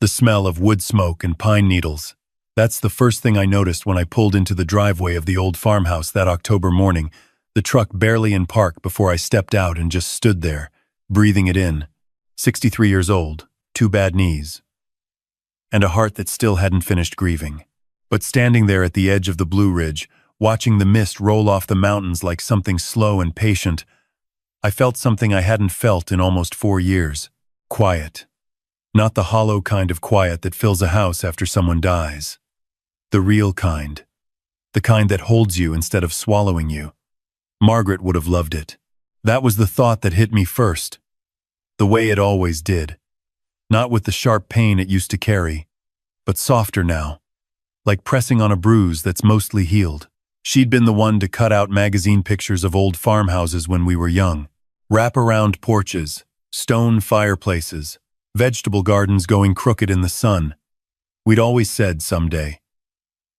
The smell of wood smoke and pine needles. That's the first thing I noticed when I pulled into the driveway of the old farmhouse that October morning, the truck barely in park before I stepped out and just stood there, breathing it in. 63 years old, 2 bad knees, and a heart that still hadn't finished grieving. But standing there at the edge of the Blue Ridge, watching the mist roll off the mountains like something slow and patient, I felt something I hadn't felt in almost 4 years. Quiet. Not the hollow kind of quiet that fills a house after someone dies. The real kind. The kind that holds you instead of swallowing you. Margaret would have loved it. That was the thought that hit me first. The way it always did. Not with the sharp pain it used to carry, but softer now. Like pressing on a bruise that's mostly healed. She'd been the one to cut out magazine pictures of old farmhouses when we were young. Wrap-around porches, stone fireplaces, vegetable gardens going crooked in the sun. We'd always said someday.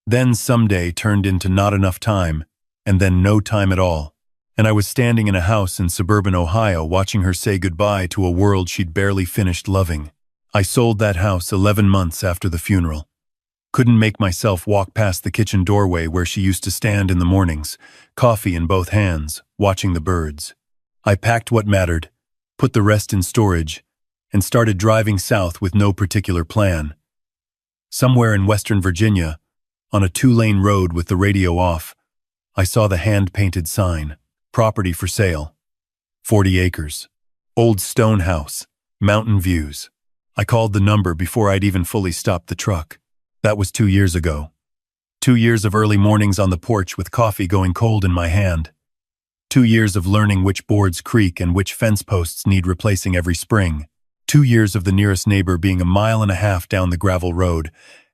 Then someday turned into not enough time, and then no time at all. And I was standing in a house in suburban Ohio watching her say goodbye to a world she'd barely finished loving. I sold that house 11 months after the funeral. Couldn't make myself walk past the kitchen doorway where she used to stand in the mornings, coffee in both hands, watching the birds. I packed what mattered, put the rest in storage, and started driving south with no particular plan. Somewhere in Western Virginia, on a 2-lane road with the radio off, I saw the hand-painted sign, property for sale. 40 acres. Old stone house. Mountain views. I called the number before I'd even fully stopped the truck. That was 2 years ago. 2 years of early mornings on the porch with coffee going cold in my hand. 2 years of learning which boards creak and which fence posts need replacing every spring. 2 years of the nearest neighbor being 1.5 miles down the gravel road,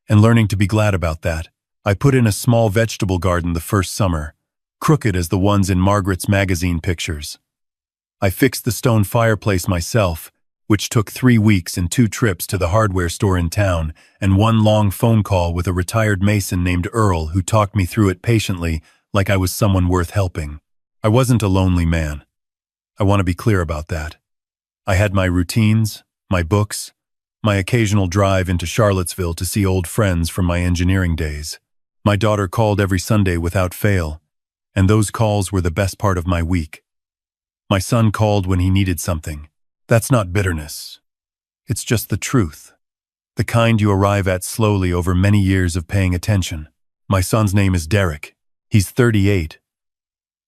and learning to be glad about that. I put in a small vegetable garden the first summer, crooked as the ones in Margaret's magazine pictures. I fixed the stone fireplace myself, which took 3 weeks and 2 trips to the hardware store in town, and 1 long phone call with a retired mason named Earl who talked me through it patiently like I was someone worth helping. I wasn't a lonely man. I want to be clear about that. I had my routines, my books, my occasional drive into Charlottesville to see old friends from my engineering days. My daughter called every Sunday without fail, and those calls were the best part of my week. My son called when he needed something. That's not bitterness. It's just the truth. The kind you arrive at slowly over many years of paying attention. My son's name is Derek. He's 38.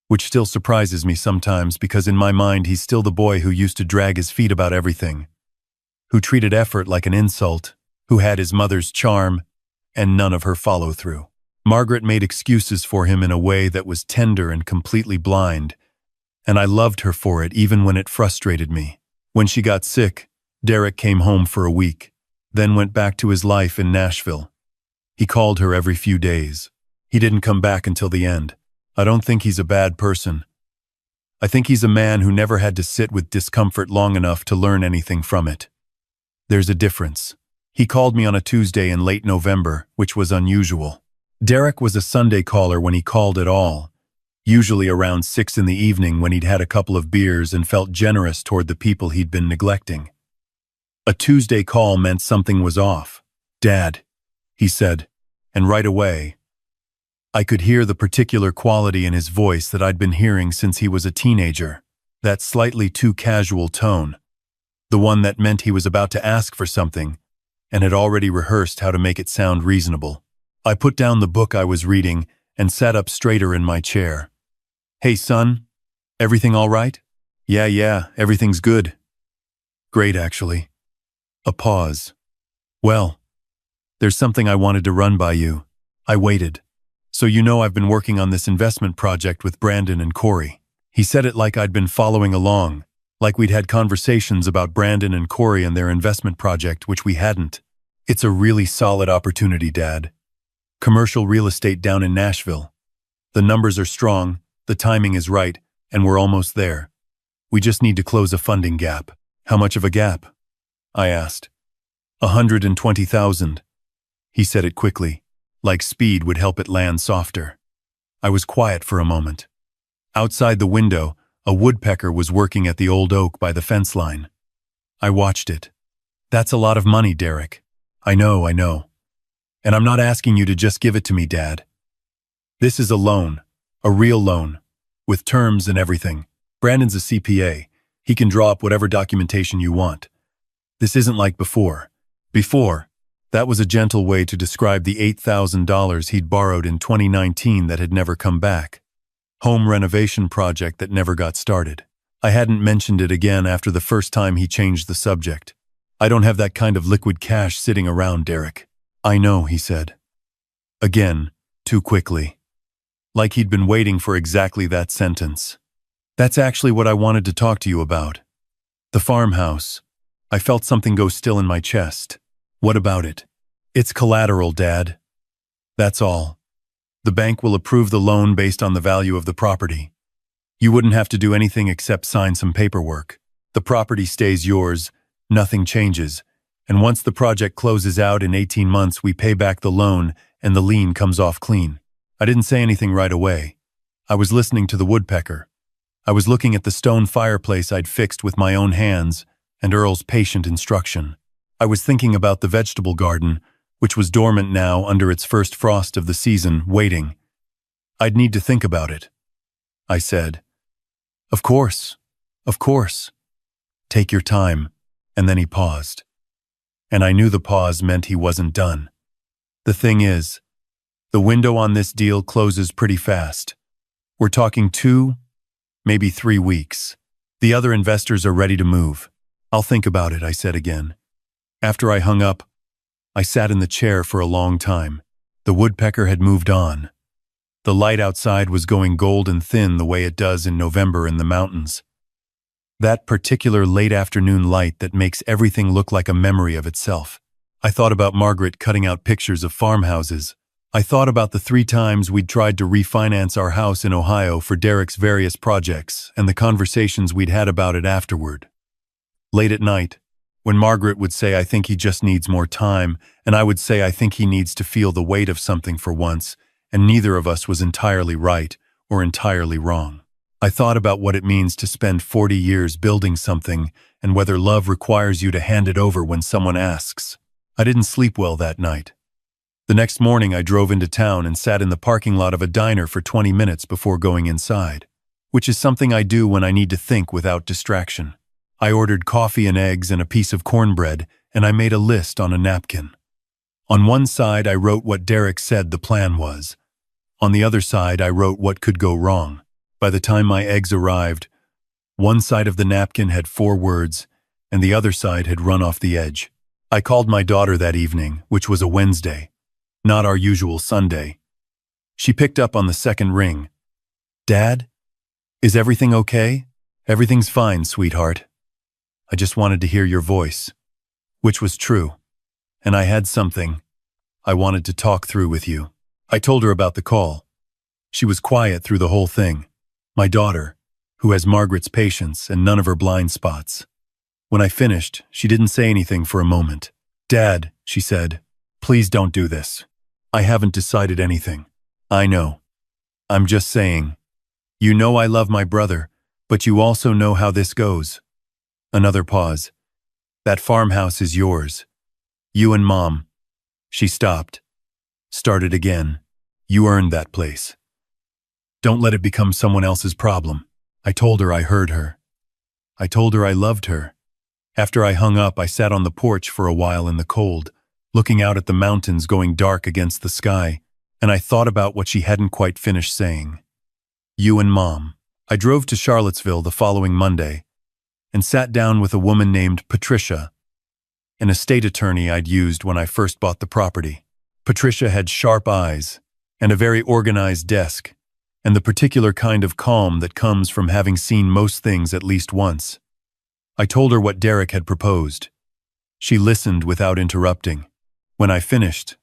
Which still surprises me sometimes because in my mind he's still the boy who used to drag his feet about everything, who treated effort like an insult, who had his mother's charm and none of her follow-through. Margaret made excuses for him in a way that was tender and completely blind, and I loved her for it even when it frustrated me. When she got sick, Derek came home for a week, then went back to his life in Nashville. He called her every few days. He didn't come back until the end. I don't think he's a bad person. I think he's a man who never had to sit with discomfort long enough to learn anything from it. There's a difference. He called me on a Tuesday in late November, which was unusual. Derek was a Sunday caller when he called at all, usually around 6 in the evening when he'd had a couple of beers and felt generous toward the people he'd been neglecting. A Tuesday call meant something was off. "Dad," he said, and right away, I could hear the particular quality in his voice that I'd been hearing since he was a teenager, that slightly too casual tone, the one that meant he was about to ask for something and had already rehearsed how to make it sound reasonable. I put down the book I was reading and sat up straighter in my chair. "Hey, son, everything all right?" Yeah, everything's good." "Great, actually." A pause. "Well, there's something I wanted to run by you." I waited. "So you know I've been working on this investment project with Brandon and Corey." He said it like I'd been following along, like we'd had conversations about Brandon and Corey and their investment project, which we hadn't. "It's a really solid opportunity, Dad. Commercial real estate down in Nashville. The numbers are strong, the timing is right, and we're almost there. We just need to close a funding gap." "How much of a gap?" I asked. 120,000. He said it quickly, like speed would help it land softer. I was quiet for a moment. Outside the window, a woodpecker was working at the old oak by the fence line. I watched it. "That's a lot of money, Derek." I know. And I'm not asking you to just give it to me, Dad. This is a loan, a real loan, with terms and everything. Brandon's a CPA. He can draw up whatever documentation you want. This isn't like before. Before, that was a gentle way to describe the $8,000 he'd borrowed in 2019 that had never come back. Home renovation project that never got started. I hadn't mentioned it again after the first time he changed the subject. I don't have that kind of liquid cash sitting around, Derek. I know, he said. Again, too quickly. Like he'd been waiting for exactly that sentence. That's actually what I wanted to talk to you about. The farmhouse. I felt something go still in my chest. What about it? It's collateral, Dad. That's all. The bank will approve the loan based on the value of the property. You wouldn't have to do anything except sign some paperwork. The property stays yours, nothing changes, and once the project closes out in 18 months, we pay back the loan and the lien comes off clean. I didn't say anything right away. I was listening to the woodpecker. I was looking at the stone fireplace I'd fixed with my own hands and Earl's patient instruction. I was thinking about the vegetable garden, which was dormant now under its first frost of the season, waiting. I'd need to think about it. I said, Of course. Take your time. And then he paused. And I knew the pause meant he wasn't done. The thing is, the window on this deal closes pretty fast. We're talking 2, maybe 3 weeks. The other investors are ready to move. I'll think about it, I said again. After I hung up, I sat in the chair for a long time. The woodpecker had moved on. The light outside was going golden thin the way it does in November in the mountains. That particular late afternoon light that makes everything look like a memory of itself. I thought about Margaret cutting out pictures of farmhouses. I thought about the 3 times we'd tried to refinance our house in Ohio for Derek's various projects and the conversations we'd had about it afterward. Late at night, when Margaret would say, I think he just needs more time, and I would say, I think he needs to feel the weight of something for once, and neither of us was entirely right or entirely wrong. I thought about what it means to spend 40 years building something and whether love requires you to hand it over when someone asks. I didn't sleep well that night. The next morning I drove into town and sat in the parking lot of a diner for 20 minutes before going inside, which is something I do when I need to think without distraction. I ordered coffee and eggs and a piece of cornbread, and I made a list on a napkin. On one side I wrote what Derek said the plan was. On the other side I wrote what could go wrong. By the time my eggs arrived, one side of the napkin had 4 words, and the other side had run off the edge. I called my daughter that evening, which was a Wednesday, not our usual Sunday. She picked up on the second ring. Dad? Is everything okay? Everything's fine, sweetheart. I just wanted to hear your voice, which was true, and I had something I wanted to talk through with you. I told her about the call. She was quiet through the whole thing. My daughter, who has Margaret's patience and none of her blind spots. When I finished, she didn't say anything for a moment. Dad, she said, please don't do this. I haven't decided anything. I know. I'm just saying. You know I love my brother, but you also know how this goes. Another pause. That farmhouse is yours. You and Mom. She stopped. Started again. You earned that place. Don't let it become someone else's problem. I told her I heard her. I told her I loved her. After I hung up, I sat on the porch for a while in the cold, looking out at the mountains going dark against the sky, and I thought about what she hadn't quite finished saying. You and Mom. I drove to Charlottesville the following Monday and sat down with a woman named Patricia, an estate attorney I'd used when I first bought the property. Patricia had sharp eyes and a very organized desk, and the particular kind of calm that comes from having seen most things at least once. I told her what Derek had proposed. She listened without interrupting. When I finished,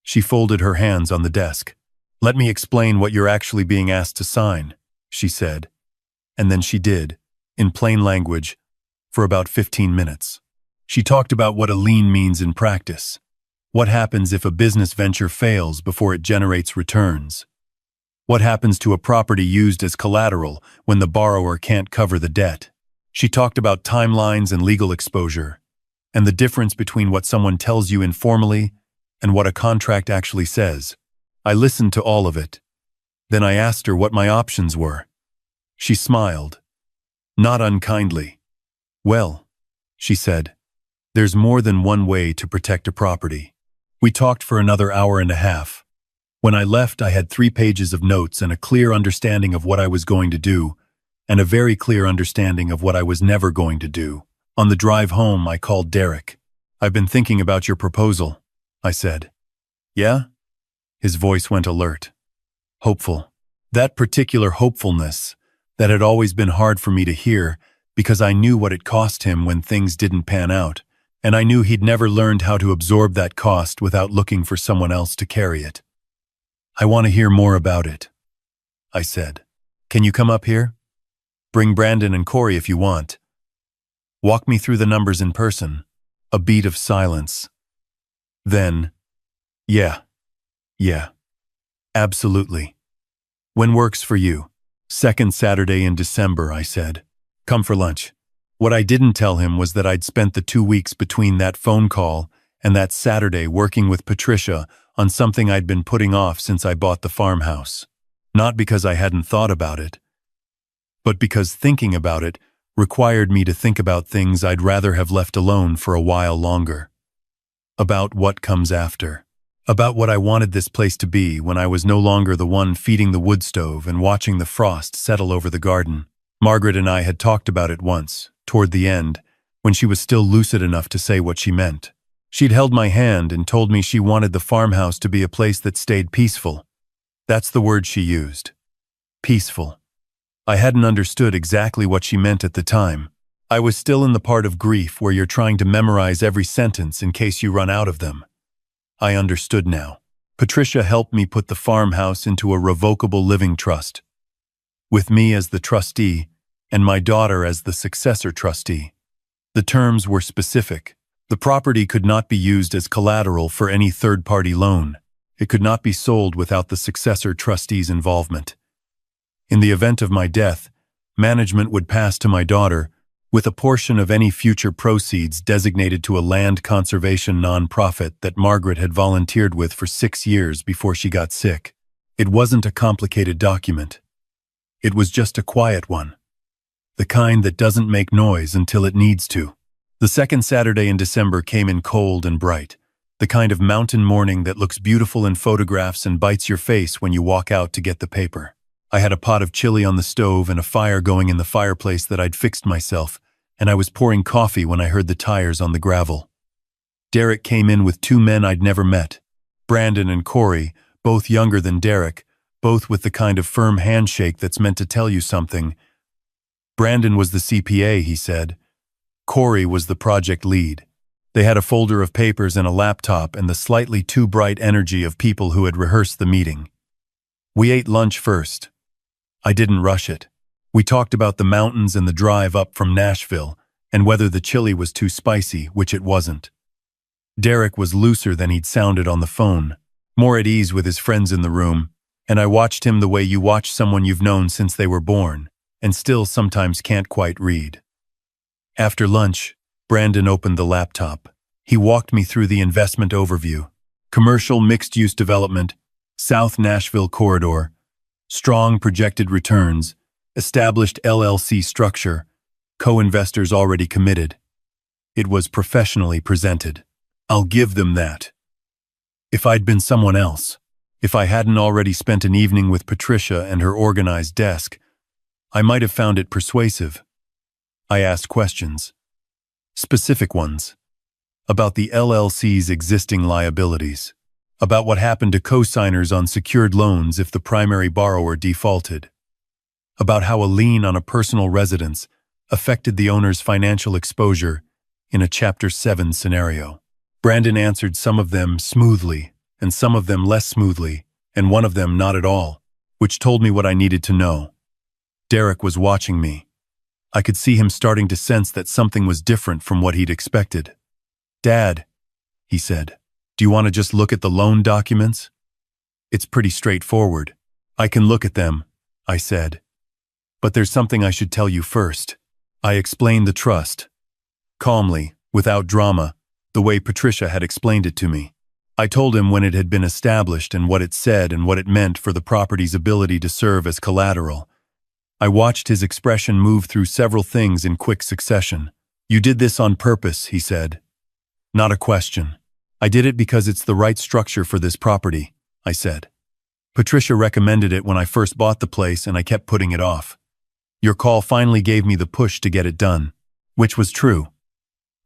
she folded her hands on the desk. Let me explain what you're actually being asked to sign, she said. And then she did, in plain language, for about 15 minutes. She talked about what a lien means in practice. What happens if a business venture fails before it generates returns? What happens to a property used as collateral when the borrower can't cover the debt? She talked about timelines and legal exposure. and the difference between what someone tells you informally and what a contract actually says. I listened to all of it. Then I asked her what my options were. She smiled, not unkindly. "Well," she said, "there's more than one way to protect a property." We talked for another hour and a half. When I left, I had 3 pages of notes and a clear understanding of what I was going to do, and a very clear understanding of what I was never going to do. On the drive home, I called Derek. "I've been thinking about your proposal," I said. "Yeah?" His voice went alert. Hopeful. That particular hopefulness that had always been hard for me to hear because I knew what it cost him when things didn't pan out, and I knew he'd never learned how to absorb that cost without looking for someone else to carry it. "I want to hear more about it," I said. "Can you come up here? Bring Brandon and Corey if you want. Walk me through the numbers in person." A beat of silence. Then, Yeah, absolutely. "When works for you?" "Second Saturday in December," I said. "Come for lunch." What I didn't tell him was that I'd spent the 2 weeks between that phone call and that Saturday working with Patricia on something I'd been putting off since I bought the farmhouse. Not because I hadn't thought about it, but because thinking about it required me to think about things I'd rather have left alone for a while longer. About what comes after. About what I wanted this place to be when I was no longer the one feeding the wood stove and watching the frost settle over the garden. Margaret and I had talked about it once, toward the end, when she was still lucid enough to say what she meant. She'd held my hand and told me she wanted the farmhouse to be a place that stayed peaceful. That's the word she used. Peaceful. I hadn't understood exactly what she meant at the time. I was still in the part of grief where you're trying to memorize every sentence in case you run out of them. I understood now. Patricia helped me put the farmhouse into a revocable living trust, with me as the trustee and my daughter as the successor trustee. The terms were specific. The property could not be used as collateral for any third-party loan. It could not be sold without the successor trustee's involvement. In the event of my death, management would pass to my daughter, with a portion of any future proceeds designated to a land conservation nonprofit that Margaret had volunteered with for 6 years before she got sick. It wasn't a complicated document. It was just a quiet one. The kind that doesn't make noise until it needs to. The second Saturday in December came in cold and bright, the kind of mountain morning that looks beautiful in photographs and bites your face when you walk out to get the paper. I had a pot of chili on the stove and a fire going in the fireplace that I'd fixed myself, and I was pouring coffee when I heard the tires on the gravel. Derek came in with 2 men I'd never met, Brandon and Corey, both younger than Derek, both with the kind of firm handshake that's meant to tell you something. Brandon was the CPA, he said. Corey was the project lead. They had a folder of papers and a laptop and the slightly too bright energy of people who had rehearsed the meeting. We ate lunch first. I didn't rush it. We talked about the mountains and the drive up from Nashville, and whether the chili was too spicy, which it wasn't. Derek was looser than he'd sounded on the phone, more at ease with his friends in the room, and I watched him the way you watch someone you've known since they were born, and still sometimes can't quite read. After lunch, Brandon opened the laptop. He walked me through the investment overview. Commercial mixed-use development, South Nashville corridor, strong projected returns, established LLC structure, co-investors already committed. It was professionally presented. I'll give them that. If I'd been someone else, if I hadn't already spent an evening with Patricia and her organized desk, I might have found it persuasive. I asked questions. Specific ones. About the LLC's existing liabilities. About what happened to co-signers on secured loans if the primary borrower defaulted. About how a lien on a personal residence affected the owner's financial exposure in a Chapter 7 scenario. Brandon answered some of them smoothly, and some of them less smoothly, and one of them not at all, which told me what I needed to know. Derek was watching me. I could see him starting to sense that something was different from what he'd expected. "Dad," he said, "do you want to just look at the loan documents?" "It's pretty straightforward." "I can look at them," I said. "But there's something I should tell you first." I explained the trust. Calmly, without drama, the way Patricia had explained it to me. I told him when it had been established and what it said and what it meant for the property's ability to serve as collateral. I watched his expression move through several things in quick succession. "You did this on purpose," he said. "Not a question. I did it because it's the right structure for this property," I said. "Patricia recommended it when I first bought the place and I kept putting it off. Your call finally gave me the push to get it done," which was true.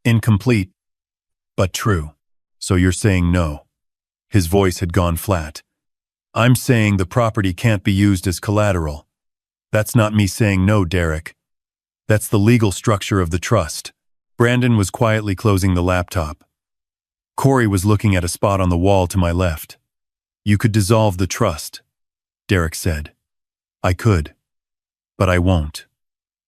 Incomplete, but true. "So you're saying no?" His voice had gone flat. "I'm saying the property can't be used as collateral. That's not me saying no, Derek. That's the legal structure of the trust." Brandon was quietly closing the laptop. Corey was looking at a spot on the wall to my left. "You could dissolve the trust," Derek said. "I could. But I won't."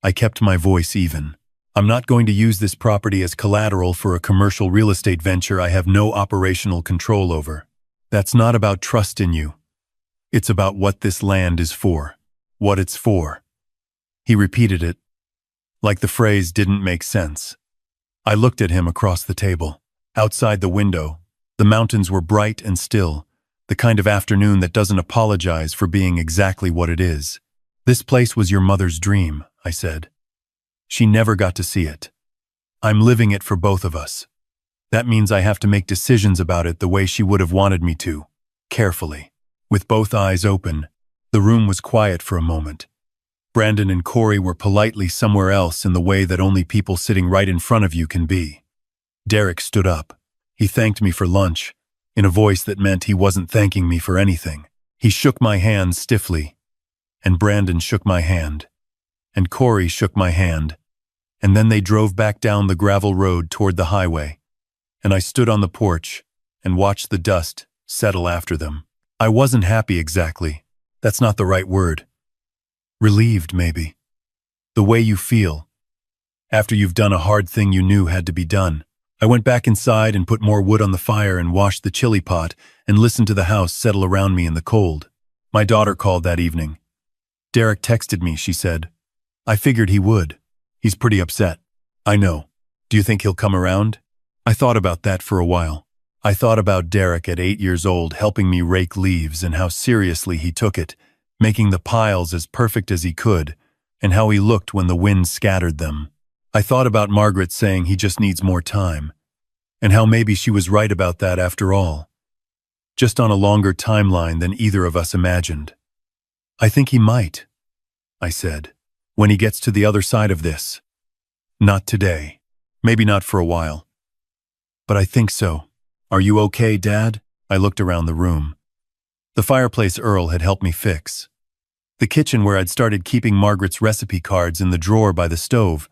I kept my voice even. "I'm not going to use this property as collateral for a commercial real estate venture I have no operational control over. That's not about trust in you. It's about what this land is for. What it's for." He repeated it, like the phrase didn't make sense. I looked at him across the table. Outside the window, the mountains were bright and still, the kind of afternoon that doesn't apologize for being exactly what it is. "This place was your mother's dream," I said. "She never got to see it. I'm living it for both of us. That means I have to make decisions about it the way she would have wanted me to, carefully." With both eyes open, the room was quiet for a moment. Brandon and Corey were politely somewhere else in the way that only people sitting right in front of you can be. Derek stood up. He thanked me for lunch, in a voice that meant he wasn't thanking me for anything. He shook my hand stiffly, and Brandon shook my hand, and Corey shook my hand, and then they drove back down the gravel road toward the highway, and I stood on the porch and watched the dust settle after them. I wasn't happy exactly. That's not the right word. Relieved, maybe. The way you feel after you've done a hard thing you knew had to be done. I went back inside and put more wood on the fire and washed the chili pot and listened to the house settle around me in the cold. My daughter called that evening. "Derek texted me," she said. "I figured he would. He's pretty upset." "I know. Do you think he'll come around?" I thought about that for a while. I thought about Derek at 8 years old helping me rake leaves and how seriously he took it, making the piles as perfect as he could, and how he looked when the wind scattered them. I thought about Margaret saying he just needs more time, and how maybe she was right about that after all, just on a longer timeline than either of us imagined. "I think he might," I said, "when he gets to the other side of this. Not today. Maybe not for a while. But I think so. Are you okay, Dad?" I looked around the room. The fireplace Earl had helped me fix. The kitchen where I'd started keeping Margaret's recipe cards in the drawer by the stove,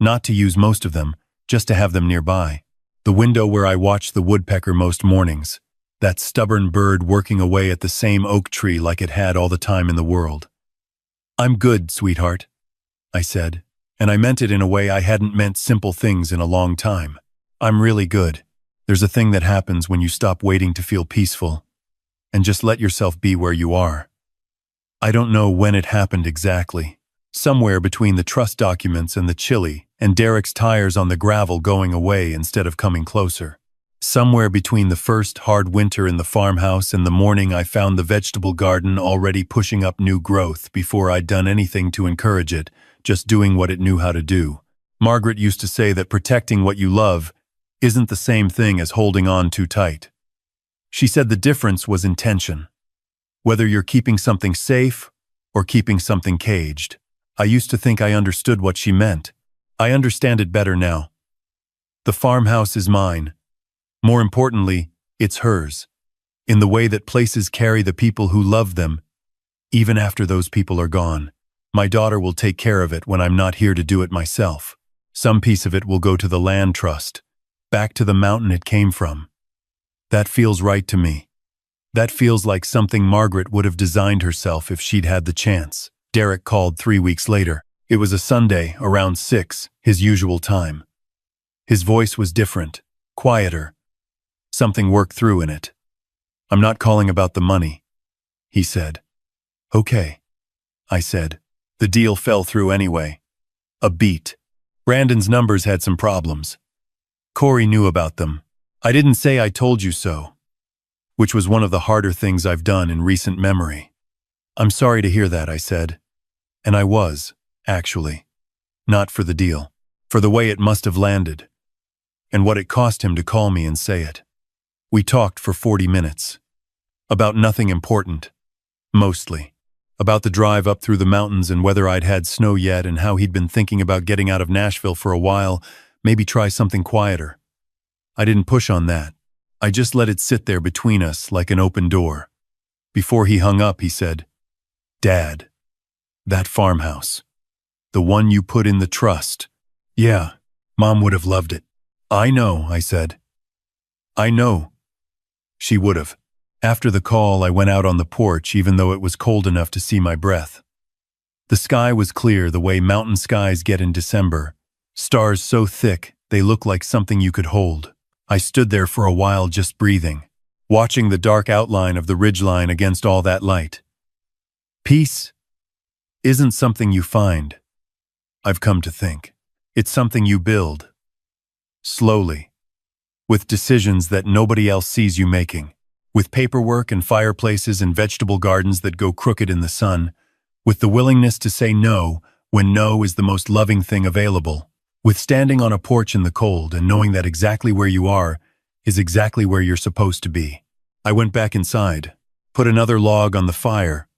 not to use most of them, just to have them nearby. The window where I watched the woodpecker most mornings, that stubborn bird working away at the same oak tree like it had all the time in the world. "I'm good, sweetheart," I said, and I meant it in a way I hadn't meant simple things in a long time. "I'm really good. There's a thing that happens when you stop waiting to feel peaceful and just let yourself be where you are. I don't know when it happened exactly. Somewhere between the trust documents and the chili and Derek's tires on the gravel going away instead of coming closer. Somewhere between the first hard winter in the farmhouse and the morning I found the vegetable garden already pushing up new growth before I'd done anything to encourage it, just doing what it knew how to do. Margaret used to say that protecting what you love isn't the same thing as holding on too tight. She said the difference was intention. Whether you're keeping something safe or keeping something caged. I used to think I understood what she meant. I understand it better now. The farmhouse is mine. More importantly, it's hers. In the way that places carry the people who love them, even after those people are gone. My daughter will take care of it when I'm not here to do it myself. Some piece of it will go to the land trust, back to the mountain it came from. That feels right to me. That feels like something Margaret would have designed herself if she'd had the chance. Derek called 3 weeks later. It was a Sunday, around 6, his usual time. His voice was different, quieter. Something worked through in it. "I'm not calling about the money," he said. "Okay," I said. The deal fell through anyway. A beat. Brandon's numbers had some problems. Corey knew about them. I didn't say I told you so, which was one of the harder things I've done in recent memory. I'm sorry to hear that, I said. And I was, actually. Not for the deal. For the way it must have landed. And what it cost him to call me and say it. We talked for 40 minutes. About nothing important. Mostly. About the drive up through the mountains and whether I'd had snow yet and how he'd been thinking about getting out of Nashville for a while, maybe try something quieter. I didn't push on that. I just let it sit there between us like an open door. Before he hung up, he said, "Dad, that farmhouse. The one you put in the trust. Yeah, Mom would have loved it." "I know," I said. "I know. She would have." After the call, I went out on the porch even though it was cold enough to see my breath. The sky was clear the way mountain skies get in December. Stars so thick, they look like something you could hold. I stood there for a while just breathing, watching the dark outline of the ridgeline against all that light. Peace isn't something you find, I've come to think. It's something you build. Slowly. With decisions that nobody else sees you making. With paperwork and fireplaces and vegetable gardens that go crooked in the sun. With the willingness to say no when no is the most loving thing available. With standing on a porch in the cold and knowing that exactly where you are is exactly where you're supposed to be. I went back inside, put another log on the fire,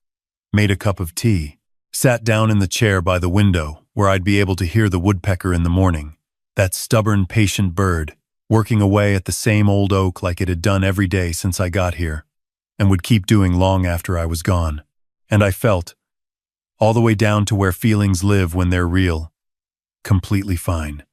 made a cup of tea, sat down in the chair by the window where I'd be able to hear the woodpecker in the morning. That stubborn, patient bird, working away at the same old oak like it had done every day since I got here, and would keep doing long after I was gone. And I felt, all the way down to where feelings live when they're real, completely fine.